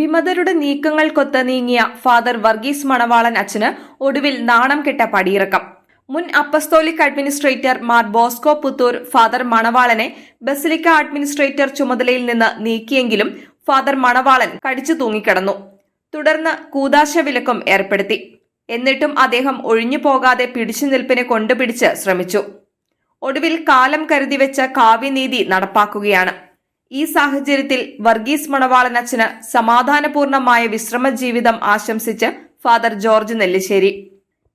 വിമതരുടെ നീക്കങ്ങൾക്കൊത്ത് നീങ്ങിയ ഫാദർ വർഗീസ് മണവാളൻ അച്ഛന് ഒടുവിൽ നാണം കെട്ട പടിയിറക്കം. മുൻ apostolic administrator Mar Bosco Puthur father മണവാളനെ ബസിലിക്ക അഡ്മിനിസ്ട്രേറ്റർ ചുമതലയിൽ നിന്ന് നീക്കിയെങ്കിലും ഫാദർ മണവാളൻ കടിച്ചു തൂങ്ങിക്കിടന്നു. തുടർന്ന് കൂദാശ വിലക്കും ഏർപ്പെടുത്തി. എന്നിട്ടും അദ്ദേഹം ഒഴിഞ്ഞു പോകാതെ പിടിച്ചുനിൽപ്പിന് കൊണ്ടുപിടിച്ച് ശ്രമിച്ചു. ഒടുവിൽ കാലം കരുതിവെച്ച കാവ്യനീതി നടപ്പാക്കുകയാണ്. ഈ സാഹചര്യത്തിൽ വർഗീസ് മണവാളൻ അച്ഛന് സമാധാനപൂർണമായ വിശ്രമ ജീവിതം ആശംസിച്ച് ഫാദർ ജോർജ് നെല്ലിശ്ശേരി.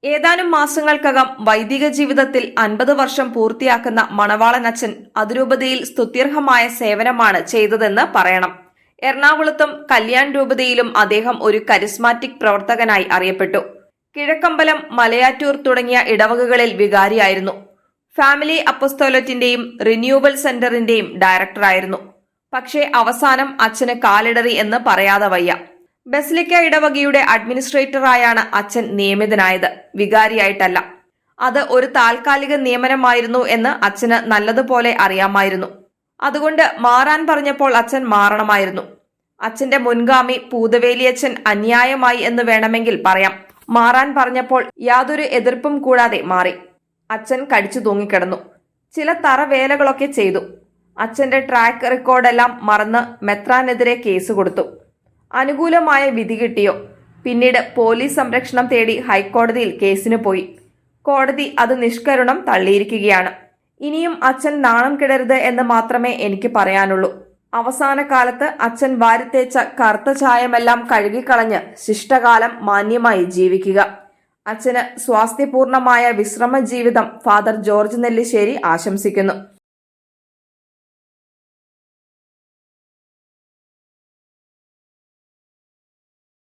ഏതാനും മാസങ്ങൾക്കകം വൈദിക ജീവിതത്തിൽ 50 വർഷം പൂർത്തിയാക്കുന്ന മണവാളൻ അച്ഛൻ അതിരൂപതയിൽ സ്തുത്യർഹമായ സേവനമാണ് ചെയ്തതെന്ന് പറയണം. എറണാകുളത്തും കല്യാൺ രൂപതയിലും അദ്ദേഹം ഒരു കരിസ്മാറ്റിക് പ്രവർത്തകനായി അറിയപ്പെട്ടു. കിഴക്കമ്പലം, മലയാറ്റൂർ തുടങ്ങിയ ഇടവകകളിൽ വികാരിയായിരുന്നു. Family അപ്പസ്തോലറ്റിന്റെയും renewal സെന്ററിന്റെയും ഡയറക്ടറായിരുന്നു. പക്ഷേ അവസാനം അച്ഛന് കാലിടറി എന്ന് പറയാതെ വയ്യ. ബസിലിക്ക ഇടവകയുടെ അഡ്മിനിസ്ട്രേറ്ററായാണ് അച്ഛൻ നിയമിതനായത്, വികാരിയായിട്ടല്ല. അത് ഒരു താൽക്കാലിക നിയമനമായിരുന്നു എന്ന് അച്ഛന് നല്ലതുപോലെ അറിയാമായിരുന്നു. അതുകൊണ്ട് മാറാൻ പറഞ്ഞപ്പോൾ അച്ഛൻ മാറണമായിരുന്നു. അച്ഛന്റെ മുൻഗാമി പൂതവേലിയച്ഛൻ അന്യായമായി എന്ന് വേണമെങ്കിൽ പറയാം. മാറാൻ പറഞ്ഞപ്പോൾ യാതൊരു എതിർപ്പും കൂടാതെ മാറി. അച്ഛൻ കടിച്ചു തൂങ്ങിക്കിടന്നു. ചില തറവേലകളൊക്കെ ചെയ്തു. അച്ഛന്റെ ട്രാക്ക് റെക്കോർഡെല്ലാം മറന്ന് മെത്രാനെതിരെ കേസ് കൊടുത്തു. അനുകൂലമായ വിധി കിട്ടിയോ? പിന്നീട് പോലീസ് സംരക്ഷണം തേടി ഹൈക്കോടതിയിൽ കേസിന് പോയി. കോടതി അത് നിഷ്കരുണം തള്ളിയിരിക്കുകയാണ്. ഇനിയും അച്ഛൻ നാണം കിടരുത് എന്ന് മാത്രമേ എനിക്ക് പറയാനുള്ളൂ. അവസാന കാലത്ത് അച്ഛൻ വാരിത്തേച്ച കറുത്ത ചായമെല്ലാം കഴുകിക്കളഞ്ഞ് ശിഷ്ടകാലം മാന്യമായി ജീവിക്കുക. അച്ഛന് സ്വാസ്ഥ്യപൂർണമായ വിശ്രമ ജീവിതം ഫാദർ ജോർജ് നെല്ലിശ്ശേരി ആശംസിക്കുന്നു.